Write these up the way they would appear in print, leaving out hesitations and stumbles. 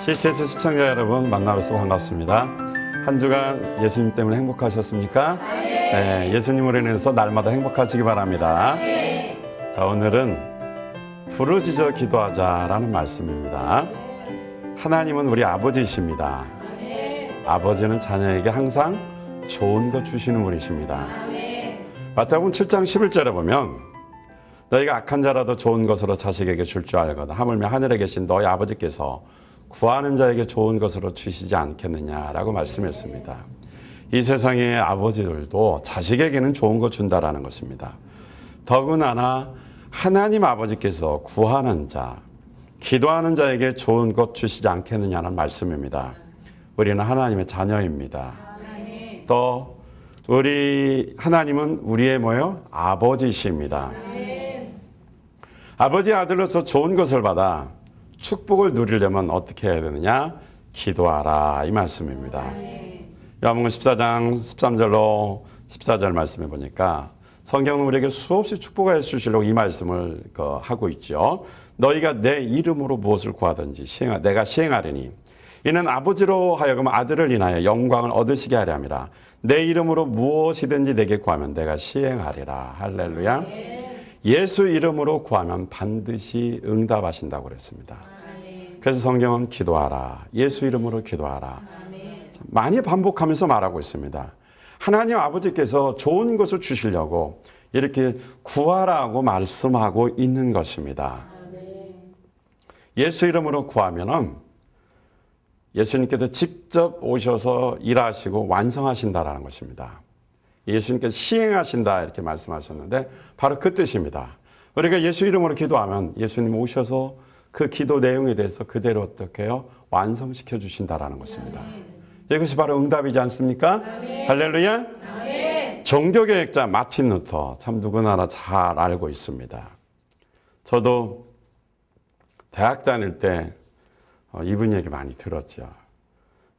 CTS 시청자 여러분 만나뵈서 반갑습니다. 한 주간 예수님 때문에 행복하셨습니까? 네, 예수님으로 인해서 날마다 행복하시기 바랍니다. 자, 오늘은 부르짖어 기도하자라는 말씀입니다. 하나님은 우리 아버지이십니다. 아버지는 자녀에게 항상 좋은 것 주시는 분이십니다. 마태복음 7장 11절에 보면 너희가 악한 자라도 좋은 것으로 자식에게 줄 줄 알거든 하물며 하늘에 계신 너희 아버지께서 구하는 자에게 좋은 것으로 주시지 않겠느냐라고 말씀했습니다. 이 세상의 아버지들도 자식에게는 좋은 것 준다라는 것입니다. 더구나 하나님 아버지께서 구하는 자, 기도하는 자에게 좋은 것 주시지 않겠느냐는 말씀입니다. 우리는 하나님의 자녀입니다. 또 우리 하나님은 우리의 아버지이십니다. 아버지 아들로서 좋은 것을 받아 축복을 누리려면 어떻게 해야 되느냐? 기도하라 이 말씀입니다. 요한복음 14장 13절로 14절 말씀해 보니까 성경은 우리에게 수없이 축복해 주시려고 이 말씀을 하고 있죠. 너희가 내 이름으로 무엇을 구하든지 내가 시행하리니 이는 아버지로 하여금 아들을 인하여 영광을 얻으시게 하려 함이라. 내 이름으로 무엇이든지 내게 구하면 내가 시행하리라. 할렐루야. 예수 이름으로 구하면 반드시 응답하신다고 그랬습니다. 그래서 성경은 기도하라. 예수 이름으로 기도하라. 많이 반복하면서 말하고 있습니다. 하나님 아버지께서 좋은 것을 주시려고 이렇게 구하라고 말씀하고 있는 것입니다. 예수 이름으로 구하면은 예수님께서 직접 오셔서 일하시고 완성하신다라는 것입니다. 예수님께서 시행하신다 이렇게 말씀하셨는데 바로 그 뜻입니다. 우리가 예수 이름으로 기도하면 예수님 오셔서 그 기도 내용에 대해서 그대로 어떻게 해요? 완성시켜 주신다라는 것입니다. 이것이 바로 응답이지 않습니까? 할렐루야. 종교개혁자 마틴 루터 참 누구나 잘 알고 있습니다. 저도 대학 다닐 때 이분 얘기 많이 들었죠.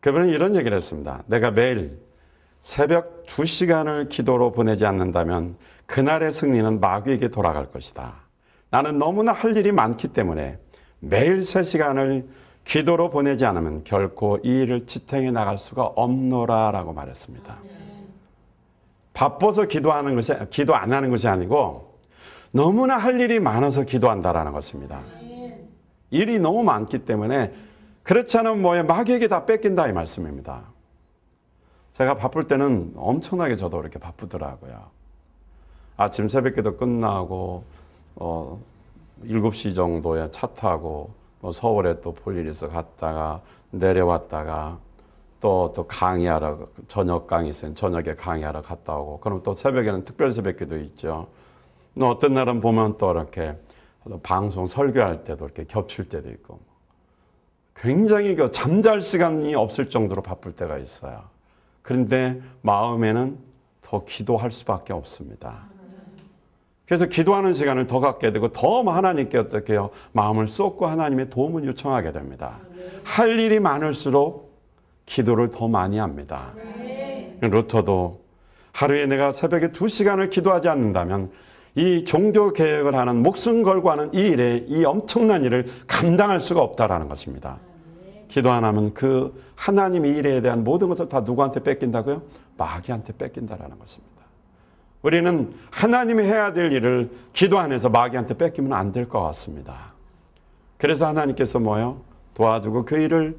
그분은 이런 얘기를 했습니다. 내가 매일 새벽 2시간을 기도로 보내지 않는다면 그날의 승리는 마귀에게 돌아갈 것이다. 나는 너무나 할 일이 많기 때문에 매일 3시간을 기도로 보내지 않으면 결코 이 일을 지탱해 나갈 수가 없노라라고 말했습니다. 바빠서 기도 안 하는 것이 아니고 너무나 할 일이 많아서 기도한다라는 것입니다. 일이 너무 많기 때문에 그렇지 않으면 마귀에게 다 뺏긴다 이 말씀입니다. 제가 바쁠 때는 엄청나게 저도 이렇게 바쁘더라고요. 아침 새벽기도 끝나고 7시 정도에 차 타고 서울에 또 볼 일 있어 갔다가 내려왔다가 또 강의하러 저녁 강의 있으면 저녁에 강의하러 갔다 오고 그럼 또 새벽에는 특별 새벽기도 있죠. 어떤 날은 보면 또 이렇게 방송 설교할 때도 이렇게 겹칠 때도 있고 굉장히 잠잘 시간이 없을 정도로 바쁠 때가 있어요. 그런데 마음에는 더 기도할 수밖에 없습니다. 그래서 기도하는 시간을 더 갖게 되고 더 하나님께 어떻게 해요? 마음을 쏟고 하나님의 도움을 요청하게 됩니다. 할 일이 많을수록 기도를 더 많이 합니다. 루터도 하루에 내가 새벽에 2시간을 기도하지 않는다면 이 종교 개혁을 하는 목숨 걸고 하는 이 일에 이 엄청난 일을 감당할 수가 없다라는 것입니다. 기도 안 하면 그 하나님의 일에 대한 모든 것을 다 누구한테 뺏긴다고요? 마귀한테 뺏긴다라는 것입니다. 우리는 하나님이 해야 될 일을 기도 안에서 마귀한테 뺏기면 안 될 것 같습니다. 그래서 하나님께서 도와주고 그 일을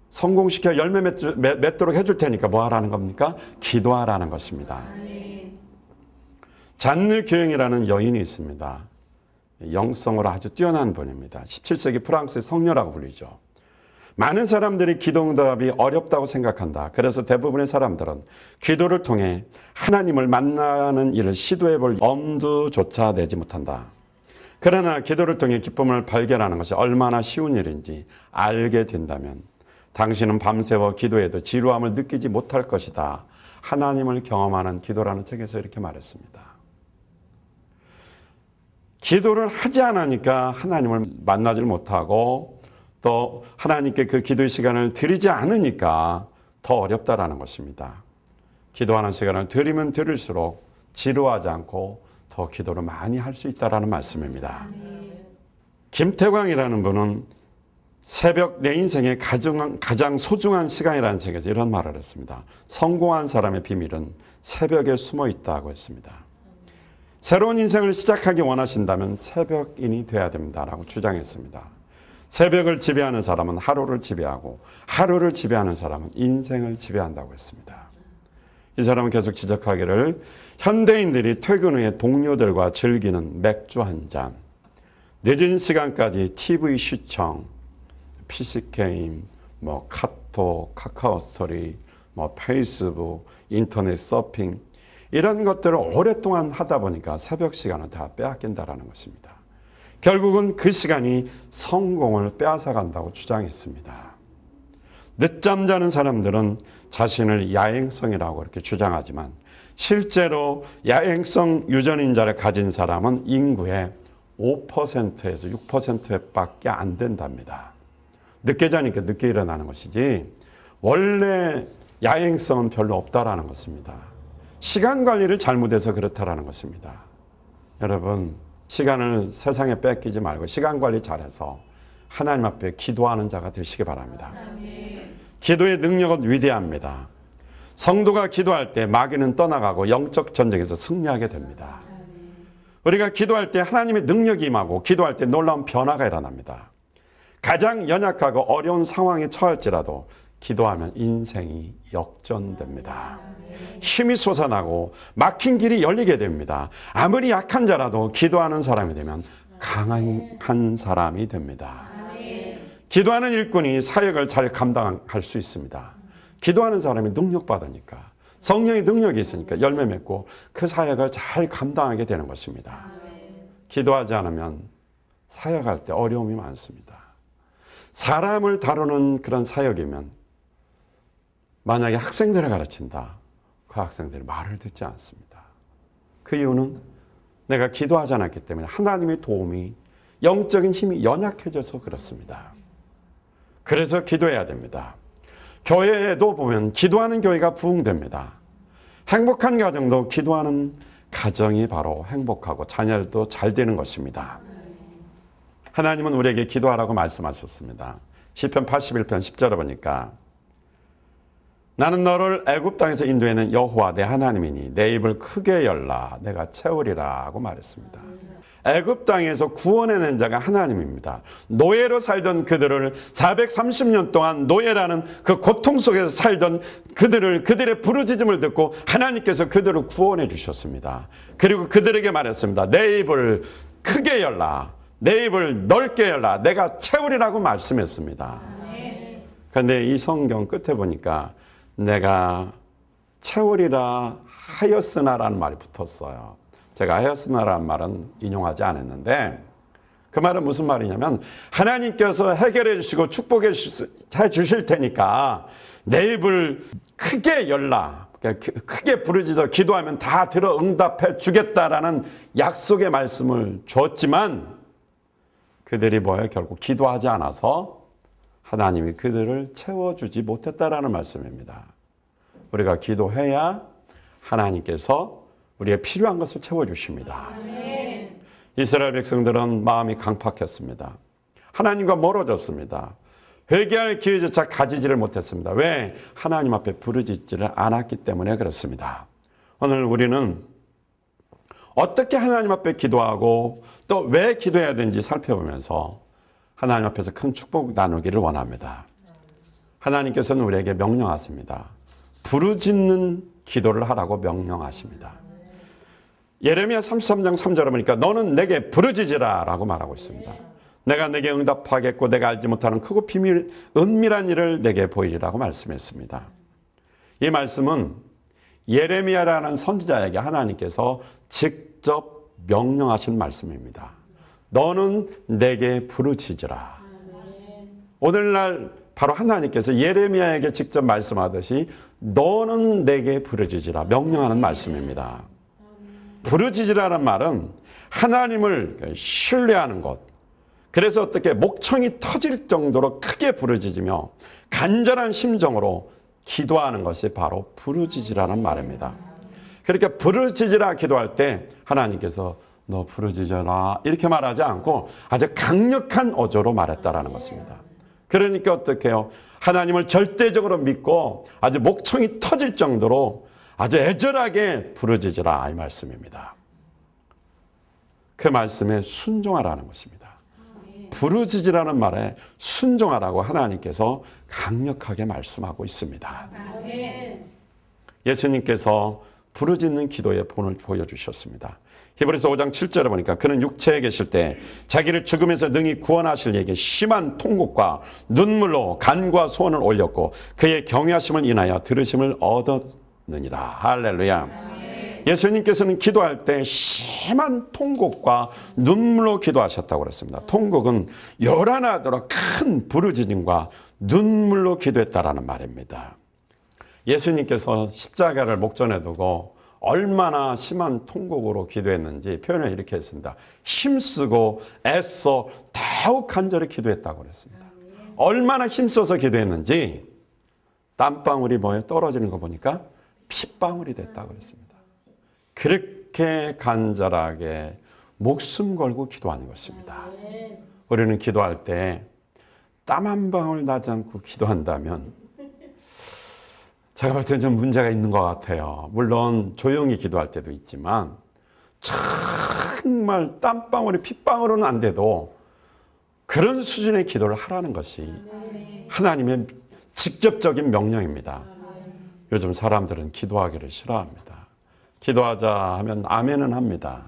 성공시켜 열매 맺도록 해줄 테니까 뭐 하라는 겁니까? 기도하라는 것입니다. 잔느 교행이라는 여인이 있습니다. 영성으로 아주 뛰어난 분입니다. 17세기 프랑스의 성녀라고 불리죠. 많은 사람들이 기도응답이 어렵다고 생각한다. 그래서 대부분의 사람들은 기도를 통해 하나님을 만나는 일을 시도해 볼 엄두조차 내지 못한다. 그러나 기도를 통해 기쁨을 발견하는 것이 얼마나 쉬운 일인지 알게 된다면 당신은 밤새워 기도해도 지루함을 느끼지 못할 것이다. 하나님을 경험하는 기도라는 책에서 이렇게 말했습니다. 기도를 하지 않으니까 하나님을 만나질 못하고 또 하나님께 그 기도의 시간을 드리지 않으니까 더 어렵다라는 것입니다. 기도하는 시간을 드리면 드릴수록 지루하지 않고 더 기도를 많이 할 수 있다라는 말씀입니다. 김태광이라는 분은 새벽 내 인생의 가장 소중한 시간이라는 책에서 이런 말을 했습니다. 성공한 사람의 비밀은 새벽에 숨어 있다고 했습니다. 새로운 인생을 시작하기 원하신다면 새벽인이 돼야 됩니다라고 주장했습니다. 새벽을 지배하는 사람은 하루를 지배하고 하루를 지배하는 사람은 인생을 지배한다고 했습니다. 이 사람은 계속 지적하기를 현대인들이 퇴근 후에 동료들과 즐기는 맥주 한 잔, 늦은 시간까지 TV 시청, PC게임, 카톡, 카카오스토리, 페이스북, 인터넷 서핑 이런 것들을 오랫동안 하다 보니까 새벽 시간을 다 빼앗긴다라는 것입니다. 결국은 그 시간이 성공을 빼앗아간다고 주장했습니다. 늦잠 자는 사람들은 자신을 야행성이라고 이렇게 주장하지만 실제로 야행성 유전인자를 가진 사람은 인구의 5%에서 6%밖에 안 된답니다. 늦게 자니까 늦게 일어나는 것이지 원래 야행성은 별로 없다라는 것입니다. 시간 관리를 잘못해서 그렇다라는 것입니다. 여러분, 시간을 세상에 뺏기지 말고 시간 관리 잘해서 하나님 앞에 기도하는 자가 되시기 바랍니다. 기도의 능력은 위대합니다. 성도가 기도할 때 마귀는 떠나가고 영적 전쟁에서 승리하게 됩니다. 우리가 기도할 때 하나님의 능력이 임하고 기도할 때 놀라운 변화가 일어납니다. 가장 연약하고 어려운 상황에 처할지라도 기도하면 인생이 역전됩니다. 힘이 솟아나고 막힌 길이 열리게 됩니다. 아무리 약한 자라도 기도하는 사람이 되면 강한 사람이 됩니다. 기도하는 일꾼이 사역을 잘 감당할 수 있습니다. 기도하는 사람이 능력받으니까, 성령의 능력이 있으니까 열매 맺고 그 사역을 잘 감당하게 되는 것입니다. 기도하지 않으면 사역할 때 어려움이 많습니다. 사람을 다루는 그런 사역이면 만약에 학생들을 가르친다. 그 학생들이 말을 듣지 않습니다. 그 이유는 내가 기도하지 않았기 때문에 하나님의 도움이, 영적인 힘이 연약해져서 그렇습니다. 그래서 기도해야 됩니다. 교회에도 보면 기도하는 교회가 부흥됩니다. 행복한 가정도 기도하는 가정이 바로 행복하고 자녀도 잘 되는 것입니다. 하나님은 우리에게 기도하라고 말씀하셨습니다. 시편 81편 10절에 보니까 나는 너를 애굽 땅에서 인도해낸 여호와 내 하나님이니 내 입을 크게 열라 내가 채우리라고 말했습니다. 애굽 땅에서 구원해낸 자가 하나님입니다. 노예로 살던 그들을 430년 동안 노예라는 그 고통 속에서 살던 그들의 부르짖음을 듣고 하나님께서 그들을 구원해 주셨습니다. 그리고 그들에게 말했습니다. 내 입을 크게 열라, 내 입을 넓게 열라, 내가 채우리라고 말씀했습니다. 그런데 이 성경 끝에 보니까 내가 채우리라 하였으나라는 말이 붙었어요. 제가 하였으나라는 말은 인용하지 않았는데 그 말은 무슨 말이냐면 하나님께서 해결해 주시고 축복해 주실 테니까 내 입을 크게 열라, 크게 부르짖어 기도하면 다 들어 응답해 주겠다라는 약속의 말씀을 줬지만 그들이 결국 기도하지 않아서 하나님이 그들을 채워주지 못했다라는 말씀입니다. 우리가 기도해야 하나님께서 우리의 필요한 것을 채워주십니다. 이스라엘 백성들은 마음이 강팍했습니다. 하나님과 멀어졌습니다. 회개할 기회조차 가지지를 못했습니다. 왜? 하나님 앞에 부르짖지를 않았기 때문에 그렇습니다. 오늘 우리는 어떻게 하나님 앞에 기도하고 또 왜 기도해야 되는지 살펴보면서 하나님 앞에서 큰 축복 나누기를 원합니다. 하나님께서는 우리에게 명령하십니다. 부르짖는 기도를 하라고 명령하십니다. 예레미야 33장 3절을 보니까 너는 내게 부르짖으라 라고 말하고 있습니다. 내가 내게 응답하겠고 내가 알지 못하는 크고 은밀한 일을 내게 보이리라고 말씀했습니다. 이 말씀은 예레미야라는 선지자에게 하나님께서 직접 명령하신 말씀입니다. 너는 내게 부르짖으라. 오늘날 바로 하나님께서 예레미야에게 직접 말씀하듯이 너는 내게 부르짖으라 명령하는 말씀입니다. 부르짖으라는 말은 하나님을 신뢰하는 것, 그래서 어떻게 목청이 터질 정도로 크게 부르짖으며 간절한 심정으로 기도하는 것이 바로 부르짖으라는 말입니다. 그러니까 부르짖으라 기도할 때 하나님께서 너 부르짖어라 이렇게 말하지 않고 아주 강력한 어조로 말했다라는 것입니다. 그러니까 어떻게 해요? 하나님을 절대적으로 믿고 아주 목청이 터질 정도로 아주 애절하게 부르짖으라 이 말씀입니다. 그 말씀에 순종하라는 것입니다. 부르짖으라는 말에 순종하라고 하나님께서 강력하게 말씀하고 있습니다. 예수님께서 부르짖는 기도의 본을 보여주셨습니다. 히브리서 5장 7절에 보니까 그는 육체에 계실 때 자기를 죽음에서 능히 구원하실 이에게 심한 통곡과 눈물로 간과 소원을 올렸고 그의 경외하심을 인하여 들으심을 얻었느니라. 할렐루야. 예수님께서는 기도할 때 심한 통곡과 눈물로 기도하셨다고 그랬습니다. 통곡은 요란하도록 큰 부르짖음과 눈물로 기도했다라는 말입니다. 예수님께서 십자가를 목전에 두고 얼마나 심한 통곡으로 기도했는지 표현을 이렇게 했습니다. 힘쓰고 애써 더욱 간절히 기도했다고 그랬습니다. 얼마나 힘써서 기도했는지 땀방울이 떨어지는 거 보니까 핏방울이 됐다고 그랬습니다. 그렇게 간절하게 목숨 걸고 기도하는 것입니다. 우리는 기도할 때 땀 한 방울 나지 않고 기도한다면 제가 볼 때는 좀 문제가 있는 것 같아요. 물론 조용히 기도할 때도 있지만 정말 땀방울이 핏방울은 안 돼도 그런 수준의 기도를 하라는 것이 하나님의 직접적인 명령입니다. 요즘 사람들은 기도하기를 싫어합니다. 기도하자 하면 아멘은 합니다.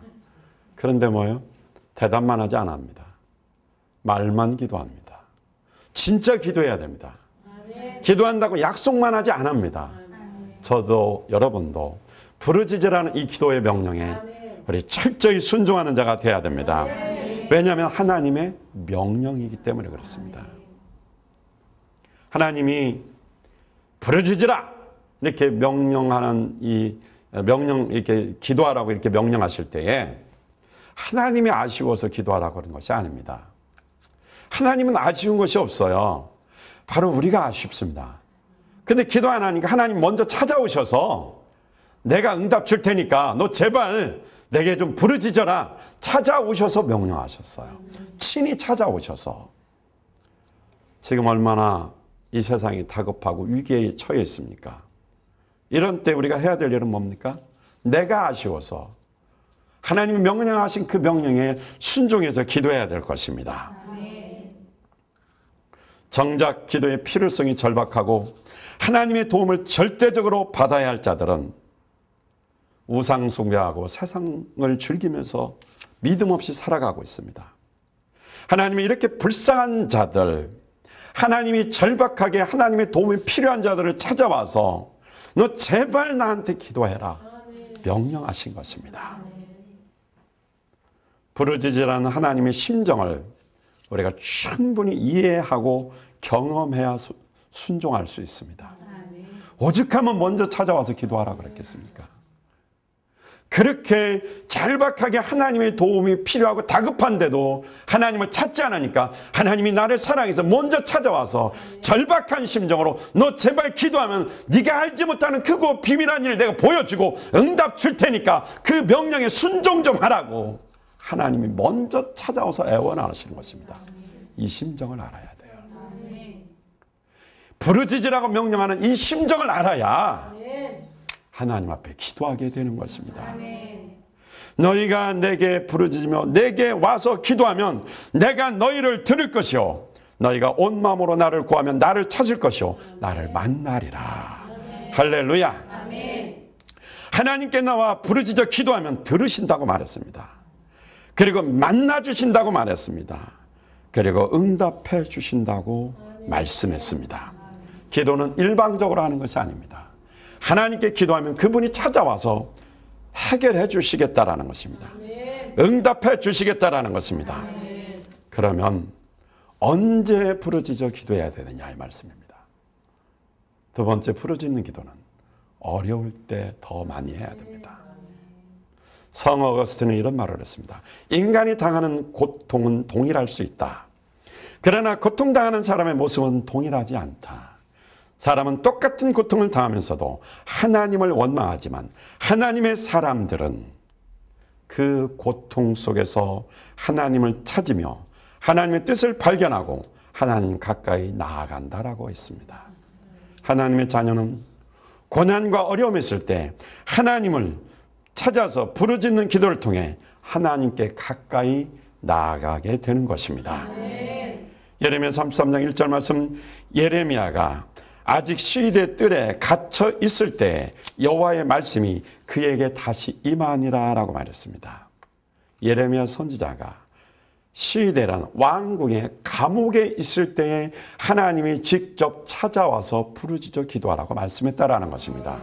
그런데 뭐예요? 대답만 하지 않습니다. 말만 기도합니다. 진짜 기도해야 됩니다. 기도한다고 약속만 하지 않습니다. 저도 여러분도 부르짖으라는 이 기도의 명령에 우리 철저히 순종하는 자가 되어야 됩니다. 왜냐하면 하나님의 명령이기 때문에 그렇습니다. 하나님이 부르짖으라 이렇게 명령하는 이렇게 기도하라고 이렇게 명령하실 때에 하나님이 아쉬워서 기도하라고 하는 것이 아닙니다. 하나님은 아쉬운 것이 없어요. 바로 우리가 아쉽습니다. 근데 기도 안 하니까 하나님 먼저 찾아오셔서 내가 응답 줄 테니까 너 제발 내게 좀 부르짖어라. 찾아오셔서 명령하셨어요. 친히 찾아오셔서. 지금 얼마나 이 세상이 다급하고 위기에 처해 있습니까? 이런 때 우리가 해야 될 일은 뭡니까? 내가 아쉬워서 하나님이 명령하신 그 명령에 순종해서 기도해야 될 것입니다. 정작 기도의 필요성이 절박하고 하나님의 도움을 절대적으로 받아야 할 자들은 우상 숭배하고 세상을 즐기면서 믿음 없이 살아가고 있습니다. 하나님이 이렇게 불쌍한 자들, 하나님이 절박하게 하나님의 도움이 필요한 자들을 찾아와서 너 제발 나한테 기도해라 명령하신 것입니다. 부르짖으라는 하나님의 심정을 우리가 충분히 이해하고 경험해야 순종할 수 있습니다. 오죽하면 먼저 찾아와서 기도하라 그랬겠습니까? 그렇게 절박하게 하나님의 도움이 필요하고 다급한데도 하나님을 찾지 않으니까 하나님이 나를 사랑해서 먼저 찾아와서 절박한 심정으로 너 제발 기도하면 네가 알지 못하는 크고 비밀한 일을 내가 보여주고 응답 줄 테니까 그 명령에 순종 좀 하라고 하나님이 먼저 찾아와서 애원하시는 것입니다. 이 심정을 알아야 돼요. 부르짖으라고 명령하는 이 심정을 알아야 하나님 앞에 기도하게 되는 것입니다. 너희가 내게 부르짖으며 내게 와서 기도하면 내가 너희를 들을 것이요 너희가 온 마음으로 나를 구하면 나를 찾을 것이요 나를 만나리라. 할렐루야. 하나님께 나와 부르짖어 기도하면 들으신다고 말했습니다. 그리고 만나주신다고 말했습니다. 그리고 응답해 주신다고 말씀했습니다. 기도는 일방적으로 하는 것이 아닙니다. 하나님께 기도하면 그분이 찾아와서 해결해 주시겠다라는 것입니다. 응답해 주시겠다라는 것입니다. 그러면 언제 부르짖어 기도해야 되느냐 이 말씀입니다. 두 번째, 부르짖는 기도는 어려울 때 더 많이 해야 됩니다. 성 어거스틴은 이런 말을 했습니다. 인간이 당하는 고통은 동일할 수 있다. 그러나 고통당하는 사람의 모습은 동일하지 않다. 사람은 똑같은 고통을 당하면서도 하나님을 원망하지만 하나님의 사람들은 그 고통 속에서 하나님을 찾으며 하나님의 뜻을 발견하고 하나님 가까이 나아간다라고 했습니다. 하나님의 자녀는 고난과 어려움이 있을 때 하나님을 찾아서 부르짖는 기도를 통해 하나님께 가까이 나아가게 되는 것입니다. 예레미야 33장 1절 말씀, 예레미야가 아직 시대 뜰에 갇혀 있을 때 여호와의 말씀이 그에게 다시 임하니라 라고 말했습니다. 예레미야 선지자가 시대라는 왕궁의 감옥에 있을 때에 하나님이 직접 찾아와서 부르짖어 기도하라고 말씀했다라는 것입니다.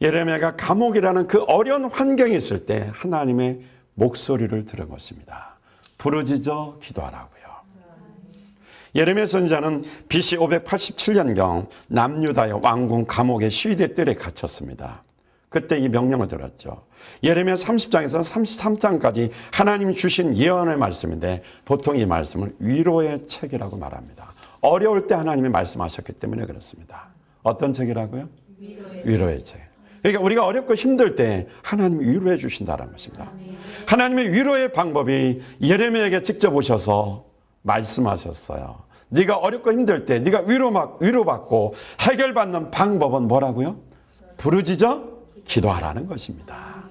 예레미야가 감옥이라는 그 어려운 환경에 있을 때 하나님의 목소리를 들은 것입니다. 부르짖어 기도하라고요. 예레미야 선지자는 BC 587년경 남유다의 왕궁 감옥의 시위대 뜰에 갇혔습니다. 그때 이 명령을 들었죠. 예레미야 30장에서 33장까지 하나님이 주신 예언의 말씀인데 보통 이 말씀을 위로의 책이라고 말합니다. 어려울 때 하나님이 말씀하셨기 때문에 그렇습니다. 어떤 책이라고요? 위로의 책. 그러니까 우리가 어렵고 힘들 때 하나님이 위로해 주신다는 것입니다. 하나님의 위로의 방법이 예레미야에게 직접 오셔서 말씀하셨어요. 네가 어렵고 힘들 때 네가 위로받고 해결받는 방법은 뭐라고요? 부르짖어 기도하라는 것입니다.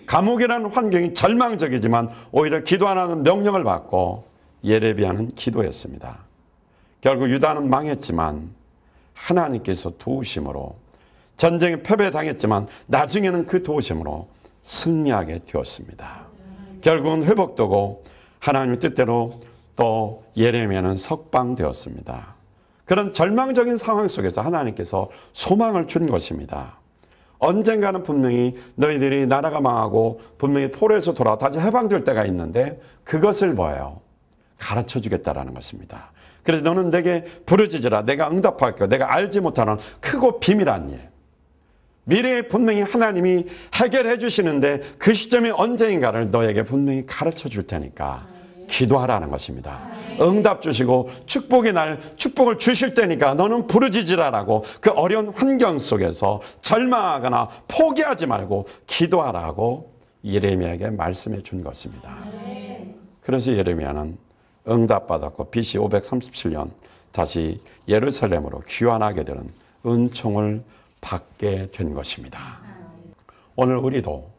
감옥이라는 환경이 절망적이지만 오히려 기도하라는 명령을 받고 예레미야는 기도했습니다. 결국 유다는 망했지만 하나님께서 도우심으로 전쟁에 패배당했지만 나중에는 그 도우심으로 승리하게 되었습니다. 결국은 회복되고 하나님의 뜻대로 또 예레미야는 석방되었습니다. 그런 절망적인 상황 속에서 하나님께서 소망을 준 것입니다. 언젠가는 분명히 너희들이 나라가 망하고 분명히 포로에서 돌아와 다시 해방될 때가 있는데 그것을 뭐예요? 가르쳐 주겠다라는 것입니다. 그래서 너는 내게 부르짖으라. 내가 응답할게. 내가 알지 못하는 크고 비밀한 일. 미래에 분명히 하나님이 해결해 주시는데 그 시점이 언제인가를 너에게 분명히 가르쳐 줄 테니까 기도하라는 것입니다. 응답 주시고 축복의 날 축복을 주실 때니까 너는 부르짖으라라고 그 어려운 환경 속에서 절망하거나 포기하지 말고 기도하라고 예레미야에게 말씀해 준 것입니다. 그래서 예레미야는 응답받았고 BC 537년 다시 예루살렘으로 귀환하게 되는 은총을 받게 된 것입니다. 오늘 우리도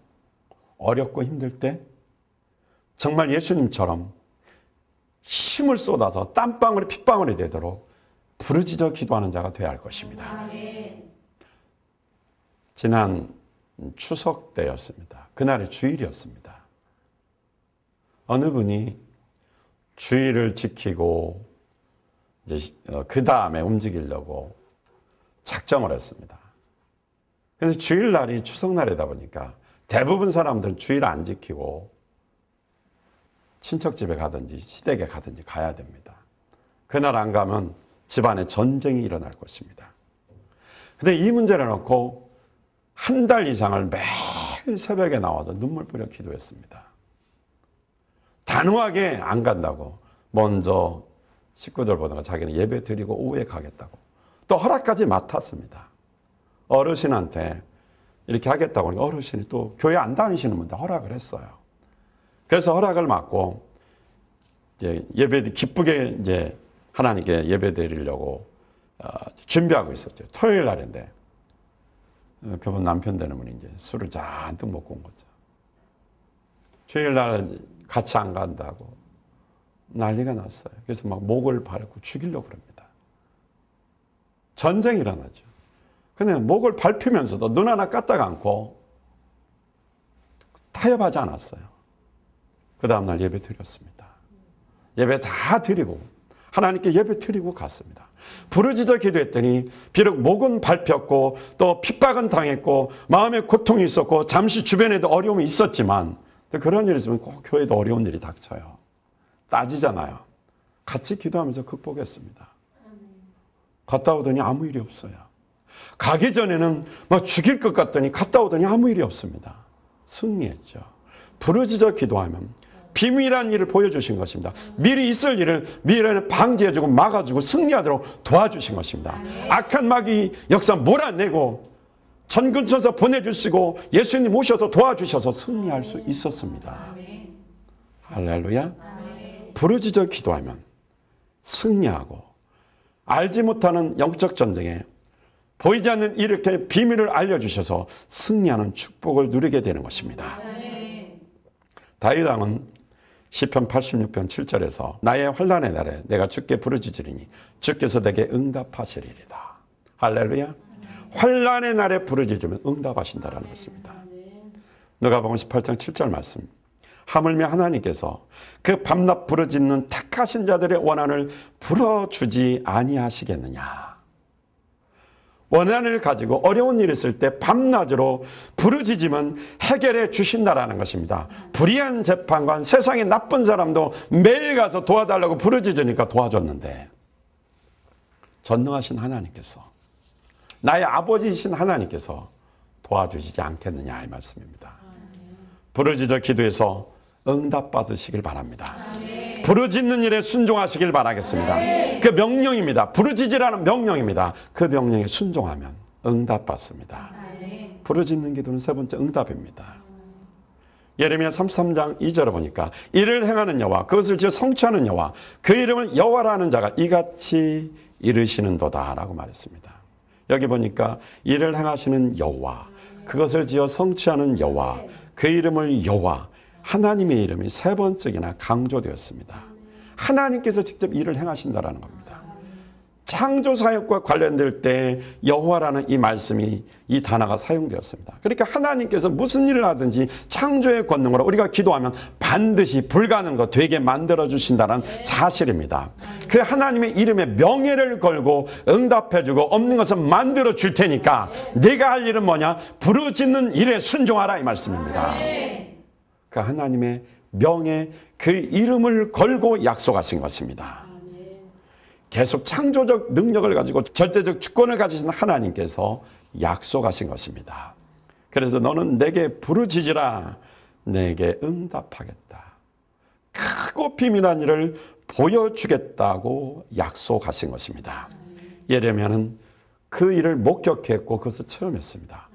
어렵고 힘들 때 정말 예수님처럼 힘을 쏟아서 땀방울이 핏방울이 되도록 부르짖어 기도하는 자가 되어야 할 것입니다. 지난 추석 때였습니다. 그날이 주일이었습니다. 어느 분이 주일을 지키고 이제 그 다음에 움직이려고 작정을 했습니다. 그래서 주일날이 추석날이다 보니까 대부분 사람들은 주일 안 지키고 친척집에 가든지 시댁에 가든지 가야 됩니다. 그날 안 가면 집안에 전쟁이 일어날 것입니다. 근데 이 문제를 놓고 한 달 이상을 매일 새벽에 나와서 눈물 뿌려 기도했습니다. 단호하게 안 간다고 먼저 식구들 보다가 자기는 예배 드리고 오후에 가겠다고 또 허락까지 맡았습니다. 어르신한테 이렇게 하겠다고 하니까 어르신이 또 교회 안 다니시는 분들 허락을 했어요. 그래서 허락을 받고 이제 기쁘게 이제 하나님께 예배 드리려고 준비하고 있었죠. 토요일 날인데 그분 남편 되는 분이 이제 술을 잔뜩 먹고 온 거죠. 주일 날 같이 안 간다고 난리가 났어요. 그래서 막 목을 밟고 죽이려고 그럽니다. 전쟁이 일어나죠. 근데 목을 밟히면서도 눈 하나 까딱 않고 타협하지 않았어요. 그 다음날 예배 드렸습니다. 예배 다 드리고 하나님께 예배 드리고 갔습니다. 부르짖어 기도했더니 비록 목은 밟혔고 또 핍박은 당했고 마음에 고통이 있었고 잠시 주변에도 어려움이 있었지만 그런 일이 있으면 꼭 교회도 어려운 일이 닥쳐요. 따지잖아요. 같이 기도하면서 극복했습니다. 갔다 오더니 아무 일이 없어요. 가기 전에는 막 죽일 것 같더니 갔다 오더니 아무 일이 없습니다. 승리했죠. 부르짖어 기도하면 비밀한 일을 보여주신 것입니다. 미리 있을 일을 미래에 방지해주고 막아주고 승리하도록 도와주신 것입니다. 악한 마귀 역사 몰아내고 전근천사 보내주시고 예수님 오셔서 도와주셔서 승리할 수 있었습니다. 할렐루야. 부르짖어 기도하면 승리하고 알지 못하는 영적 전쟁에 보이지 않는 이렇게 비밀을 알려주셔서 승리하는 축복을 누리게 되는 것입니다. 다윗 왕은 시편 86편 7절에서 나의 환난의 날에 내가 주께 부르짖으리니 주께서 내게 응답하시리이다. 할렐루야. 환난의 날에 부르짖으면 응답하신다라는 것입니다. 누가복음 18장 7절 말씀. 하물며 하나님께서 그 밤낮 부르짖는 택하신 자들의 원한을 풀어주지 아니하시겠느냐. 원한을 가지고 어려운 일이 있을 때 밤낮으로 부르짖으면 해결해 주신다라는 것입니다. 불의한 재판관, 세상에 나쁜 사람도 매일 가서 도와달라고 부르짖으니까 도와줬는데 전능하신 하나님께서, 나의 아버지이신 하나님께서 도와주시지 않겠느냐 이 말씀입니다. 부르짖어 기도해서 응답받으시길 바랍니다. 부르짖는 일에 순종하시길 바라겠습니다. 그 명령입니다. 부르짖으라는 명령입니다. 그 명령에 순종하면 응답받습니다. 부르짖는 기도는 세 번째 응답입니다. 예레미야 33장 2절을 보니까 이를 행하는 여호와, 그것을 지어 성취하는 여호와, 그 이름을 여호와라 하는 자가 이같이 이르시는도다 라고 말했습니다. 여기 보니까 이를 행하시는 여호와, 그것을 지어 성취하는 여호와, 그 이름을 여호와, 하나님의 이름이 세 번씩이나 강조되었습니다. 하나님께서 직접 일을 행하신다라는 겁니다. 창조 사역과 관련될 때 여호와라는 이 말씀이, 이 단어가 사용되었습니다. 그러니까 하나님께서 무슨 일을 하든지 창조의 권능으로 우리가 기도하면 반드시 불가능한 거 되게 만들어 주신다는 사실입니다. 그 하나님의 이름에 명예를 걸고 응답해주고 없는 것은 만들어 줄 테니까 네가 할 일은 뭐냐? 부르짖는 일에 순종하라 이 말씀입니다. 그 하나님의 명예, 그 이름을 걸고 약속하신 것입니다. 계속 창조적 능력을 가지고 절대적 주권을 가지신 하나님께서 약속하신 것입니다. 그래서 너는 내게 부르짖으라, 내게 응답하겠다. 크고 비밀한 일을 보여주겠다고 약속하신 것입니다. 예레미야는 그 일을 목격했고 그것을 체험했습니다.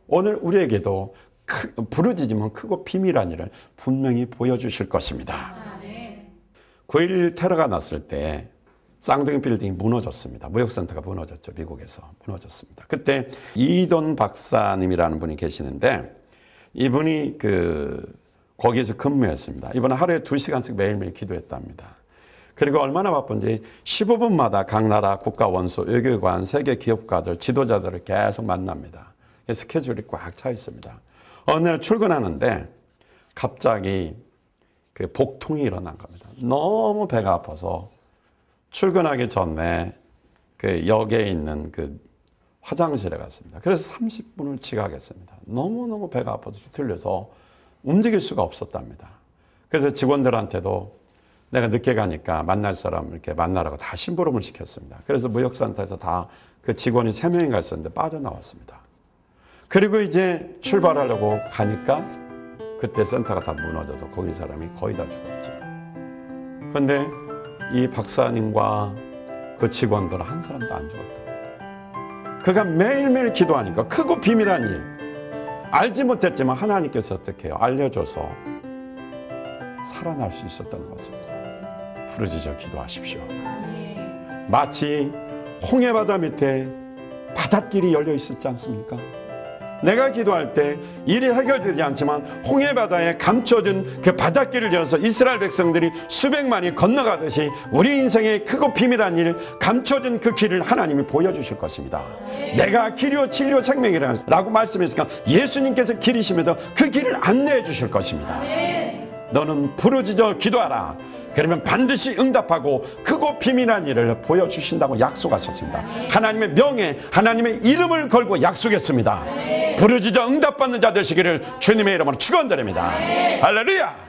오늘 우리에게도 부르짖으면 크고 비밀한 일을 분명히 보여주실 것입니다. 9.11 테러가 났을 때 쌍둥이 빌딩이 무너졌습니다. 무역센터가 무너졌죠. 미국에서 무너졌습니다. 그때 이돈 박사님이라는 분이 계시는데 이분이 거기에서 근무했습니다. 이분은 하루에 2시간씩 매일매일 기도했답니다. 그리고 얼마나 바쁜지 15분마다 각 나라 국가 원수, 외교관, 세계 기업가들, 지도자들을 계속 만납니다. 스케줄이 꽉 차 있습니다. 어느 날 출근하는데 갑자기 복통이 일어난 겁니다. 너무 배가 아파서 출근하기 전에 역에 있는 화장실에 갔습니다. 그래서 30분을 지각했습니다. 너무너무 배가 아파서 뒤틀려서 움직일 수가 없었답니다. 그래서 직원들한테도 내가 늦게 가니까 만날 사람 이렇게 만나라고 다 심부름을 시켰습니다. 그래서 무역센터에서 다 그 직원이 3명인가 있었는데 빠져나왔습니다. 그리고 이제 출발하려고 가니까 그때 센터가 다 무너져서 거기 사람이 거의 다 죽었죠. 그런데 이 박사님과 그 직원들은 한 사람도 안 죽었다. 그가 매일매일 기도하니까 크고 비밀한 일, 알지 못했지만 하나님께서 어떻게 해요? 알려줘서 살아날 수 있었다는 것입니다. 부르짖어 기도하십시오. 마치 홍해바다 밑에 바닷길이 열려 있었지 않습니까? 내가 기도할 때 일이 해결되지 않지만 홍해바다에 감춰진 그 바닷길을 열어서 이스라엘 백성들이 수백만이 건너가듯이 우리 인생의 크고 비밀한 일, 감춰진 그 길을 하나님이 보여주실 것입니다. 내가 길이요 진리요 생명이라고 말씀했으니까 예수님께서 길이시면서 그 길을 안내해 주실 것입니다. 너는 부르짖어 기도하라. 그러면 반드시 응답하고 크고 비밀한 일을 보여주신다고 약속하셨습니다. 하나님의 명예, 하나님의 이름을 걸고 약속했습니다. 부르짖어 응답받는 자 되시기를 주님의 이름으로 축원드립니다. 할렐루야.